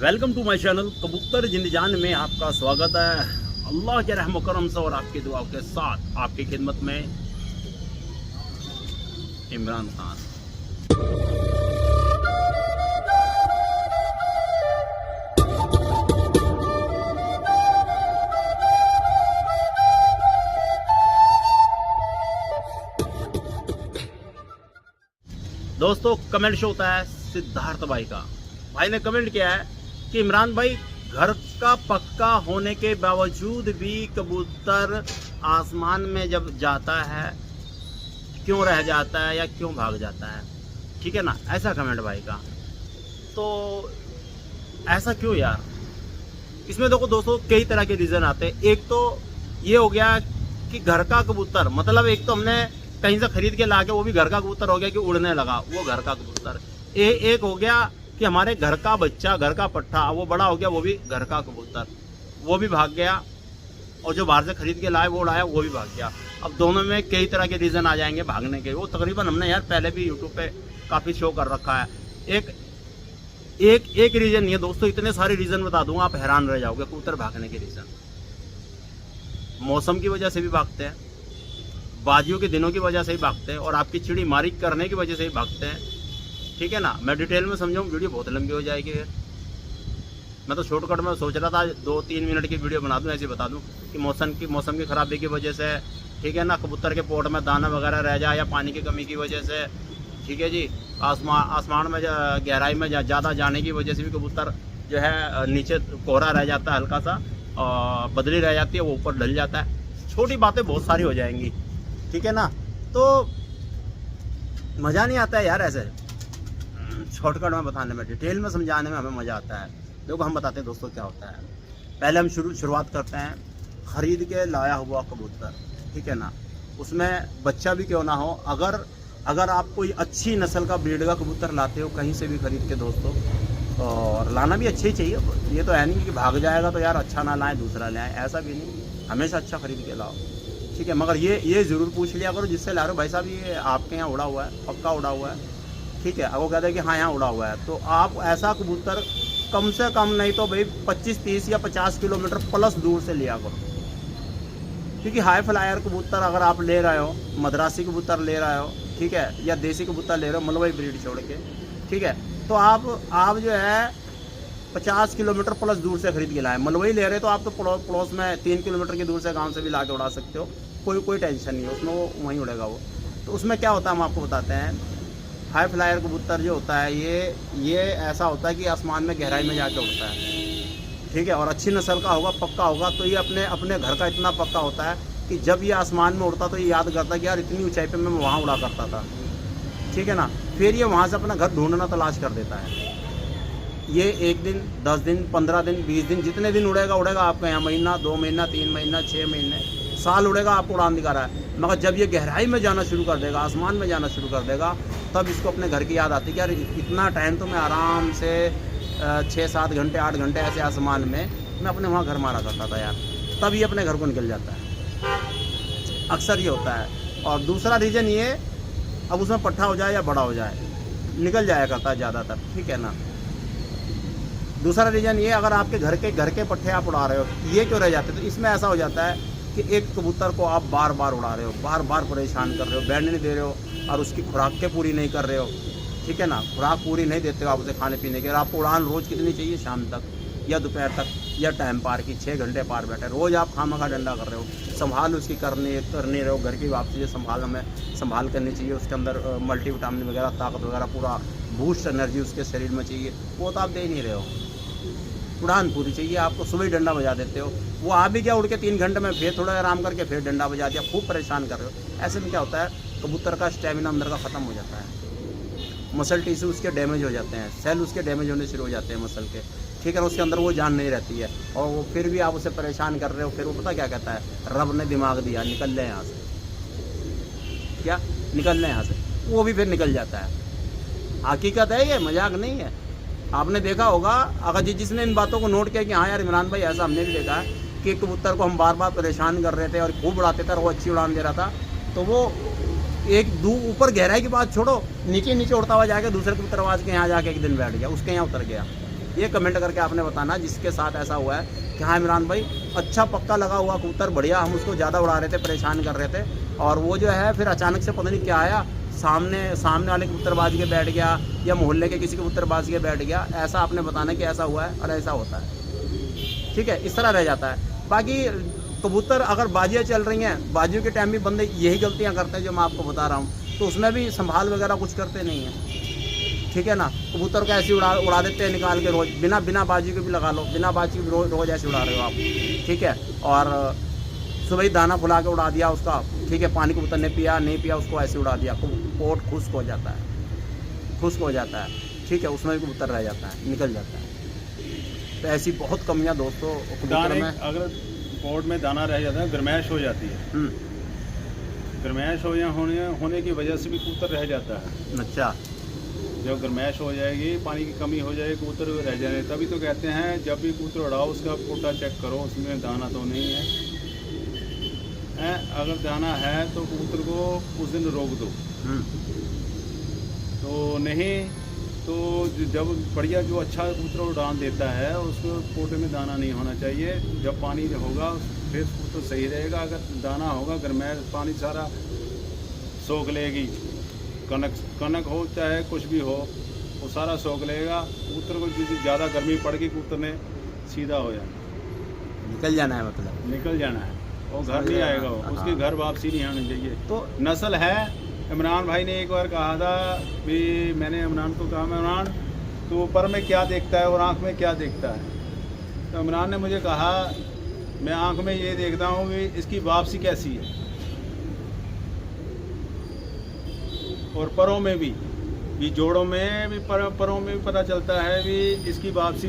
Welcome to my channel कबूतर जिंदजान में आपका स्वागत है। अल्लाह के रहम करम से और आपकी दुआ के साथ आपकी खिदमत में इमरान खान। दोस्तों कमेंट शो होता है सिद्धार्थ भाई का। भाई ने कमेंट किया है कि इमरान भाई घर का पक्का होने के बावजूद भी कबूतर आसमान में जब जाता है क्यों रह जाता है या क्यों भाग जाता है। ठीक है ना, ऐसा कमेंट भाई का। तो ऐसा क्यों यार, इसमें देखो दोस्तों कई तरह के रीज़न आते हैं। एक तो ये हो गया कि घर का कबूतर, मतलब एक तो हमने कहीं से खरीद के ला के वो भी घर का कबूतर हो गया कि उड़ने लगा, वो घर का कबूतर। एक हो गया कि हमारे घर का बच्चा, घर का पट्ठा, वो बड़ा हो गया, वो भी घर का कबूतर, वो भी भाग गया। और जो बाहर से खरीद के लाए वो उड़ाया, वो भी भाग गया। अब दोनों में कई तरह के रीज़न आ जाएंगे भागने के। वो तकरीबन हमने यार पहले भी यूट्यूब पे काफ़ी शो कर रखा है। एक रीज़न नहीं है दोस्तों, इतने सारे रीज़न बता दूंगा, आप हैरान रह जाओगे कबूतर भागने के रीज़न। मौसम की वजह से भी भागते हैं, बाजियों के दिनों की वजह से ही भागते हैं, और आपकी चिड़ी मारी करने की वजह से ही भागते हैं। ठीक है ना, मैं डिटेल में समझाऊँ, वीडियो बहुत लंबी हो जाएगी। फिर मैं तो शॉर्टकट में सोच रहा था 2-3 मिनट की वीडियो बना दूं, ऐसे बता दूं कि मौसम की खराबी की वजह से, ठीक है ना, कबूतर के पोट में दाना वगैरह रह जाए या पानी की कमी की वजह से, ठीक है जी, आसमान में गहराई में ज़्यादा जाने की वजह से भी कबूतर जो है नीचे कोहरा रह जाता है, हल्का सा और बदली रह जाती है, वो ऊपर ढल जाता है। छोटी बातें बहुत सारी हो जाएंगी, ठीक है ना। तो मज़ा नहीं आता है यार ऐसे शॉर्टकट में बताने में, डिटेल में समझाने में हमें मज़ा आता है। देखो हम बताते हैं दोस्तों क्या होता है। पहले हम शुरुआत करते हैं ख़रीद के लाया हुआ कबूतर, ठीक है ना, उसमें बच्चा भी क्यों ना हो। अगर आप कोई अच्छी नस्ल का ब्रीड का कबूतर लाते हो कहीं से भी खरीद के दोस्तों, और लाना भी अच्छा ही चाहिए। ये तो है नहीं कि भाग जाएगा तो यार अच्छा ना लाएं दूसरा ले आएँ, ऐसा भी नहीं, हमेशा अच्छा खरीद के लाओ, ठीक है। मगर ये ज़रूर पूछ लिया करो जिससे ला रहे हो, भाई साहब ये आपके यहाँ उड़ा हुआ है, पक्का उड़ा हुआ है, ठीक है। अब वो कहते हैं कि हाँ यहाँ उड़ा हुआ है, तो आप ऐसा कबूतर कम से कम नहीं तो भाई 25-30 या 50 किलोमीटर प्लस दूर से लिया करो। क्योंकि हाई फ्लायर कबूतर अगर आप ले रहे हो, मद्रासी कबूतर ले रहे हो, ठीक है, या देसी कबूतर ले रहे हो मलवई ब्रीड छोड़ के, ठीक है, तो आप जो है 50 किलोमीटर प्लस दूर से खरीद के लाए। मलवई ले रहे तो आप तो पड़ोस में 3 किलोमीटर की दूर से गाँव से भी ला के उड़ा सकते हो, कोई टेंशन नहीं है उसमें, वो वहीं उड़ेगा वो। तो उसमें क्या होता है हम आपको बताते हैं। हाई फ्लायर कबूतर जो होता है ये ऐसा होता है कि आसमान में गहराई में जाके उड़ता है, ठीक है, और अच्छी नस्ल का होगा, पक्का होगा, तो ये अपने घर का इतना पक्का होता है कि जब ये आसमान में उड़ता तो ये याद करता है कि यार इतनी ऊंचाई पे मैं वहाँ उड़ा करता था, ठीक है ना। फिर ये वहाँ से अपना घर ढूंढना तलाश कर देता है। ये 1 दिन, 10 दिन, 15 दिन, 20 दिन, जितने दिन उड़ेगा आपके यहाँ, महीना, 2 महीना, 3 महीना, 6 महीने, साल उड़ेगा, आपको उड़ान दिखा रहा है। मगर जब ये गहराई में जाना शुरू कर देगा, आसमान में जाना शुरू कर देगा, तब इसको अपने घर की याद आती है कि यार इतना टाइम तो मैं आराम से 6-7 घंटे, 8 घंटे ऐसे आसमान में मैं अपने वहाँ घर मारा करता था यार। तब ये अपने घर को निकल जाता है, अक्सर ये होता है। और दूसरा रीज़न ये, अब उसमें पट्ठा हो जाए या बड़ा हो जाए, निकल जाया करता है ज़्यादातर, ठीक है ना। दूसरा रीज़न ये, अगर आपके घर के पट्ठे आप उड़ा रहे हो, ये क्यों रह जाते, तो इसमें ऐसा हो जाता है कि एक कबूतर को आप बार बार उड़ा रहे हो, बार बार परेशान कर रहे हो, बैठने नहीं दे रहे हो, और उसकी खुराक के पूरी नहीं कर रहे हो, ठीक है ना, खुराक पूरी नहीं देते हो आप उसे खाने पीने के। और आपको उड़ान रोज़ कितनी चाहिए, शाम तक या दोपहर तक या टाइम पार की, 6 घंटे पार बैठे, रोज़ आप खामखा डंडा कर रहे हो, संभाल उसकी करनी रहे हो। घर की वापसी संभाल करनी चाहिए, उसके अंदर मल्टीविटामिन वगैरह, ताकत वगैरह, पूरा बूस्ट एनर्जी उसके शरीर में चाहिए, वो तो आप दे ही नहीं रहे हो। उड़ान पूरी चाहिए आपको, सुबह ही डंडा बजा देते हो, वो आ भी गया उड़ के 3 घंटे में, फिर थोड़ा आराम करके फिर डंडा बजा दिया, खूब परेशान कर रहे हो। ऐसे में क्या होता है, कबूतर का स्टेमिना अंदर का ख़त्म हो जाता है, मसल टिश्यू उसके डैमेज हो जाते हैं, सेल उसके डैमेज होने शुरू हो जाते हैं मसल के, ठीक है ना, उसके अंदर वो जान नहीं रहती है, और वो फिर भी आप उसे परेशान कर रहे हो। फिर वो पता क्या कहता है, रब ने दिमाग दिया, निकल ले यहाँ से, क्या निकल ले यहाँ से, वो भी फिर निकल जाता है। हकीकत है, ये मजाक नहीं है। आपने देखा होगा, अगर जिसने इन बातों को नोट किया कि हाँ यार इमरान भाई, ऐसा हमने भी देखा है कि कबूतर को हम बार बार परेशान कर रहे थे और खूब उड़ाते थे और वो अच्छी उड़ान दे रहा था, तो वो एक ऊपर गहराई की बात छोड़ो, नीचे उड़ता हुआ जाके दूसरे कबूतर आवाज़ के यहाँ जाके एक दिन बैठ गया, उसके यहाँ उतर गया, ये कमेंट करके आपने बताना जिसके साथ ऐसा हुआ है कि हाँ इमरान भाई अच्छा पक्का लगा हुआ कबूतर बढ़िया, हम उसको ज़्यादा उड़ा रहे थे, परेशान कर रहे थे, और वो जो है फिर अचानक से पता नहीं क्या आया, सामने वाले कबूतरबाज के बैठ गया या मोहल्ले के किसी कबूतरबाज के बैठ गया। ऐसा आपने बताना कि ऐसा हुआ है और ऐसा होता है, ठीक है, इस तरह रह जाता है। बाकी कबूतर अगर बाजियाँ चल रही हैं, बाजियों के टाइम भी बंदे यही गलतियाँ करते हैं जो मैं आपको बता रहा हूँ, तो उसमें भी संभाल वगैरह कुछ करते नहीं हैं, ठीक है ना। कबूतर को ऐसे उड़ा देते हैं निकाल के रोज, बिना बाजी के भी लगा लो, बिना बाजी के भी रोज ऐसे उड़ा रहे हो आप, ठीक है। और सुबह ही दाना फुला के उड़ा दिया उसका, ठीक है, पानी कबूतर ने पिया नहीं पिया उसको ऐसे उड़ा दिया, पोट खुश्क हो जाता है, ठीक है, उसमें भी कबूतर रह जाता है, निकल जाता है। तो ऐसी बहुत कमियां दोस्तों कबूतर में। अगर पोट में दाना रह जाता है, गर्मैश हो जाती है, गर्मैश होने की वजह से भी कबूतर रह जाता है। अच्छा, जब गर्मैश हो जाएगी, पानी की कमी हो जाएगी, कबूतर रह जाए, तभी तो कहते हैं जब भी कबूतर उड़ाओ उसका पोटा चेक करो, उसमें दाना तो नहीं है। अगर दाना है तो कबूतर को उस दिन रोक दो, तो नहीं तो जब बढ़िया जो अच्छा कबूतर उड़ान देता है उसको पोटे में दाना नहीं होना चाहिए। जब पानी होगा फिर कबूतर सही रहेगा। अगर दाना होगा, गर्मैश पानी सारा सोख लेगी, कनक हो चाहे कुछ भी हो, वो सारा सोख लेगा। कबूतर को ज़्यादा गर्मी पड़ गई, कबूतर ने सीधा हो जाना, निकल जाना है, मतलब निकल जाना है, वो घर नहीं आएगा, वो उसकी घर वापसी नहीं आनी चाहिए। तो नस्ल है। इमरान भाई ने एक बार कहा था भी, मैंने इमरान को कहा, इमरान तो ऊपर में क्या देखता है और आँख में क्या देखता है? तो इमरान ने मुझे कहा, मैं आँख में ये देखता हूँ कि इसकी वापसी कैसी है, और परों में भी जोड़ों में भी, परों में भी पता चलता है भी इसकी वापसी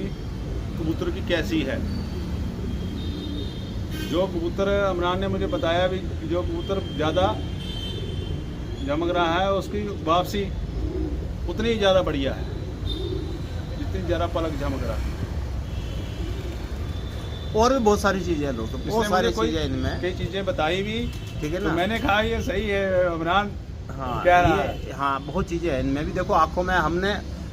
कबूतर की कैसी है। जो कबूतर इमरान ने मुझे बताया भी, जो कबूतर ज़्यादा झमक रहा है उसकी वापसी उतनी ही ज़्यादा बढ़िया है जितनी ज़्यादा पलक झमक रहा है। और भी बहुत सारी चीज़ें हैं दोस्तों, बहुत सारी चीज़ें इनमें, कई चीज़ें बताई भी, ठीक है ना। तो मैंने कहा ये सही है इमरान, हाँ कह रहा है। हाँ, बहुत चीज़ें हैं इनमें भी। देखो आंखों में हमने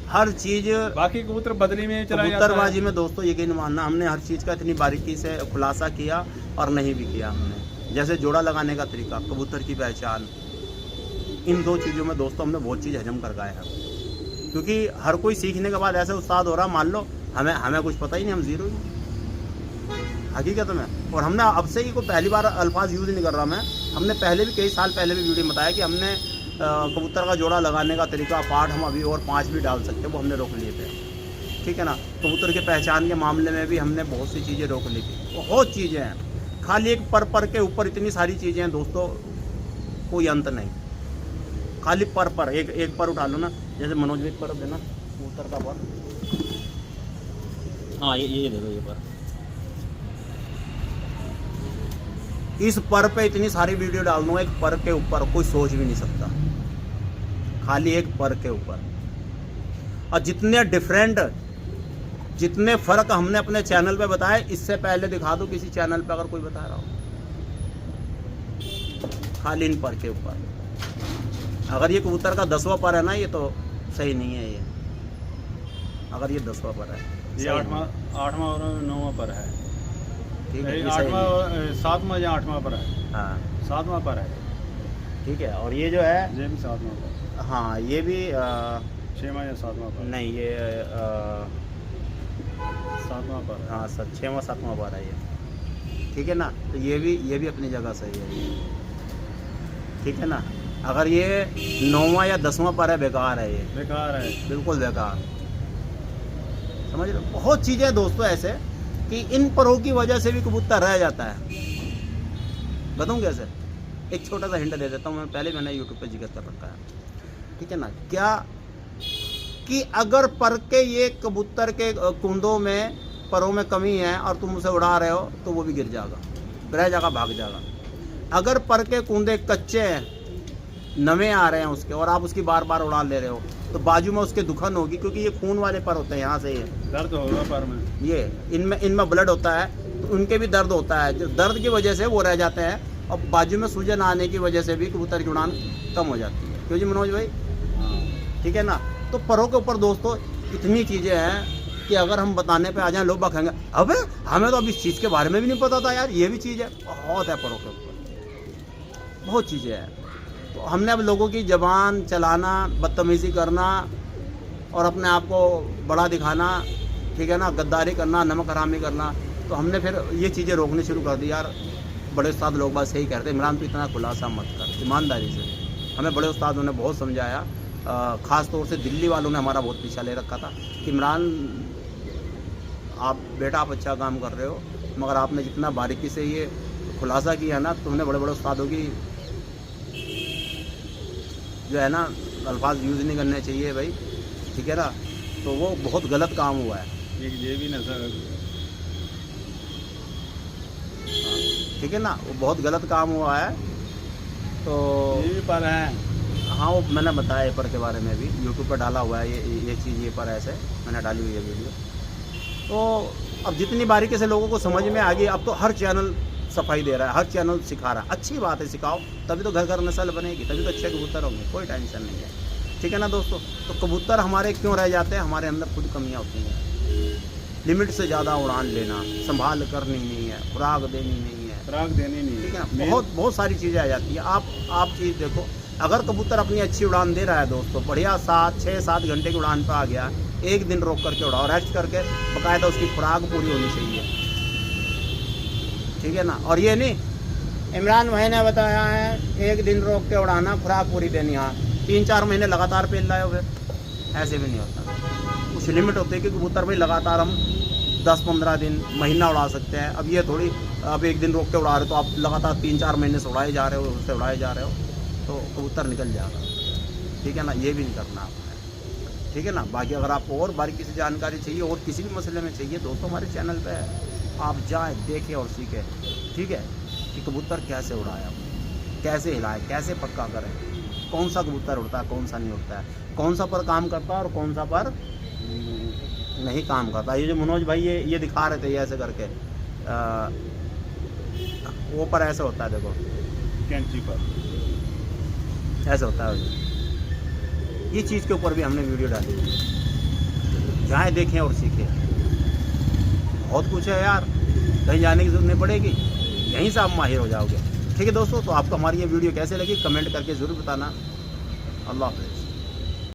हर चीज़, बाकी कबूतर बदली में चला जाता है। कबूतरबाजी में दोस्तों यकीन मानना, हमने हर चीज़ का इतनी बारीकी से खुलासा किया और नहीं भी किया हमने। जैसे जोड़ा लगाने का तरीका, कबूतर की पहचान, इन दो चीज़ों में दोस्तों हमने बहुत चीज़ हजम कर गए हैं। क्योंकि हर कोई सीखने के बाद ऐसे उस्ताद हो रहा, मान लो हमें कुछ पता ही नहीं, हम जीरो ही हकीकत में। और हमने अब से ही कोई पहली बार अल्फाज यूज़ नहीं कर रहा मैं, हमने पहले भी कई साल पहले भी वीडियो में बताया कि हमने कबूतर का जोड़ा लगाने का तरीका पार्ट हम अभी और 5 भी डाल सकते हैं, वो हमने रोक लिए थे, ठीक है ना। कबूतर के पहचान के मामले में भी हमने बहुत सी चीज़ें रोक ली थी, बहुत चीज़ें हैं। खाली एक पर के ऊपर इतनी सारी चीज़ें हैं दोस्तों, कोई अंत नहीं। खाली पर एक पर उठा लो ना, जैसे मनोज एक पर देना कबूतर का पर, हाँ ये देखो ये पर, इस पर पे इतनी सारी वीडियो डाल दूंगा, एक पर के ऊपर कोई सोच भी नहीं सकता, खाली एक पर के ऊपर। और जितने डिफरेंट, जितने फ़र्क हमने अपने चैनल पे बताए, इससे पहले दिखा दो किसी चैनल पे अगर कोई बता रहा हो, खाली इन पर के ऊपर। अगर ये कबूतर का 10वां पर है ना, ये तो सही नहीं है। ये अगर ये 10वां पर है, ये 8वां और 9वां पर है, ठीक है, 7वां या 8वां पर है, हाँ 7वां पर है, ठीक है। और ये जो है, ये भी 7वां पर, हाँ ये भी 6वां या 7वां पर, नहीं ये 7वां पर है, हाँ 6वां 7वां पर है ये, ठीक है ना। तो ये भी अपनी जगह सही है ये, ठीक है ना। अगर ये 9वां या 10वां पर है, बेकार है, ये बेकार है, बिल्कुल बेकार, समझ रहे हो। बहुत चीज़ें दोस्तों ऐसे कि इन परों की वजह से भी कबूतर रह जाता है। बताऊँ कैसे, एक छोटा सा हिंट दे देता हूँ, मैंने यूट्यूब पे जिक्र कर रखा है, ठीक है ना। क्या कि अगर पर के ये कबूतर के कुंदों में परों में कमी है और तुम उसे उड़ा रहे हो तो वो भी गिर जाएगा, रह जाएगा, भाग जाएगा। अगर पर के कुंदे कच्चे हैं, नवे आ रहे हैं उसके, और आप उसकी बार बार उड़ा ले रहे हो, तो बाजू में उसके दुखन होगी, क्योंकि ये खून वाले पर होते हैं, यहाँ से ये दर्द होगा पर में, ये इनमें ब्लड होता है, तो उनके भी दर्द होता है, जो दर्द की वजह से वो रह जाते हैं। और बाजू में सूजन आने की वजह से भी कबूतर की उड़ान कम हो जाती है, क्यों जी मनोज भाई, ठीक है ना। तो परों के ऊपर दोस्तों इतनी चीज़ें हैं कि अगर हम बताने पे आ जाएं लोग कहेंगे अबे हमें तो अब इस चीज़ के बारे में भी नहीं पता था यार, ये भी चीज़ है। बहुत है परों के ऊपर, बहुत चीज़ें हैं। तो हमने अब लोगों की ज़बान चलाना, बदतमीज़ी करना और अपने आप को बड़ा दिखाना, ठीक है ना, गद्दारी करना, नमक हरामी करना, तो हमने फिर ये चीज़ें रोकनी शुरू कर दी। यार बड़े उस्ताद लोग बात सही कहते हैं, इमरान तो इतना खुलासा मत कर, ईमानदारी से। हमें बड़े उस्तादों ने बहुत समझाया, ख़ास तौर से दिल्ली वालों ने हमारा बहुत पीछा ले रखा था कि इमरान आप अच्छा काम कर रहे हो, मगर आपने जितना बारीकी से ये खुलासा किया ना, तुमने बड़े बड़े उस्तादों की जो है ना अल्फाज यूज़ नहीं करने चाहिए भाई, ठीक है ना, तो वो बहुत गलत काम हुआ है। ये भी ना सर, ठीक है ना, वो बहुत गलत काम हुआ है। तो ये भी पर है, हाँ वो मैंने बताया ये पर के बारे में भी, यूट्यूब पर डाला हुआ है ये चीज़, ये पर ऐसे मैंने डाली हुई है वीडियो। तो अब जितनी बारीकी से लोगों को समझ में आ गई, अब तो हर चैनल सफाई दे रहा है, हर चैनल सिखा रहा है। अच्छी बात है, सिखाओ, तभी तो घर घर नस्ल बनेगी, तभी तो अच्छे कबूतर होंगे, कोई टेंशन नहीं है, ठीक है ना दोस्तों। तो कबूतर हमारे क्यों रह जाते हैं, हमारे अंदर खुद कमियाँ होती हैं। लिमिट से ज़्यादा उड़ान लेना, संभाल करनी नहीं है, खुराक देनी नहीं है, खुराक देनी नहीं, ठीक है ना, बहुत सारी चीज़ें आ जाती हैं। आप चीज़ देखो, अगर कबूतर अपनी अच्छी उड़ान दे रहा है दोस्तों, बढ़िया 6-7 घंटे की उड़ान पर आ गया, एक दिन रोक करके उड़ाओ, रेस्ट करके, बाकायदा उसकी खुराक पूरी होनी चाहिए, ठीक है ना। और ये नहीं इमरान भाई ने बताया है एक दिन रोक के उड़ाना, खुराक पूरी देनी, हाँ 3-4 महीने लगातार पेल लाए हो, फिर ऐसे भी नहीं होता। कुछ लिमिट होती है कि कबूतर भाई लगातार हम 10-15 दिन, महीना उड़ा सकते हैं। अब ये थोड़ी अब एक दिन रोक के उड़ा रहे तो आप लगातार 3-4 महीने से उड़ाए जा रहे हो, उससे उड़ाए जा रहे हो, तो कबूतर निकल जाएगा, ठीक है ना। ये भी नहीं करना आपने, ठीक है ना। बाकी अगर आपको और बारीकी से जानकारी चाहिए और किसी भी मसले में चाहिए दोस्तों, हमारे चैनल पे है, आप जाएं, देखें और सीखें, ठीक है, कि कबूतर कैसे उड़ाया, कैसे हिलाएं, कैसे पक्का करें, कौन सा कबूतर उड़ता है, कौन सा नहीं उड़ता है, कौन सा पर काम करता है और कौन सा पर नहीं काम करता। ये जो मनोज भाई ये दिखा रहे थे, ये ऐसे करके वो पर ऐसे होता है, देखो कैंची पर ऐसे होता है। ये चीज़ के ऊपर भी हमने वीडियो डाली, जाएँ देखें और सीखें। बहुत कुछ है यार, कहीं जाने की जरूरत नहीं पड़ेगी, यहीं से आप माहिर हो जाओगे, ठीक है दोस्तों। तो आपको हमारी ये वीडियो कैसे लगी कमेंट करके ज़रूर बताना। अल्लाह हाफ़िज़।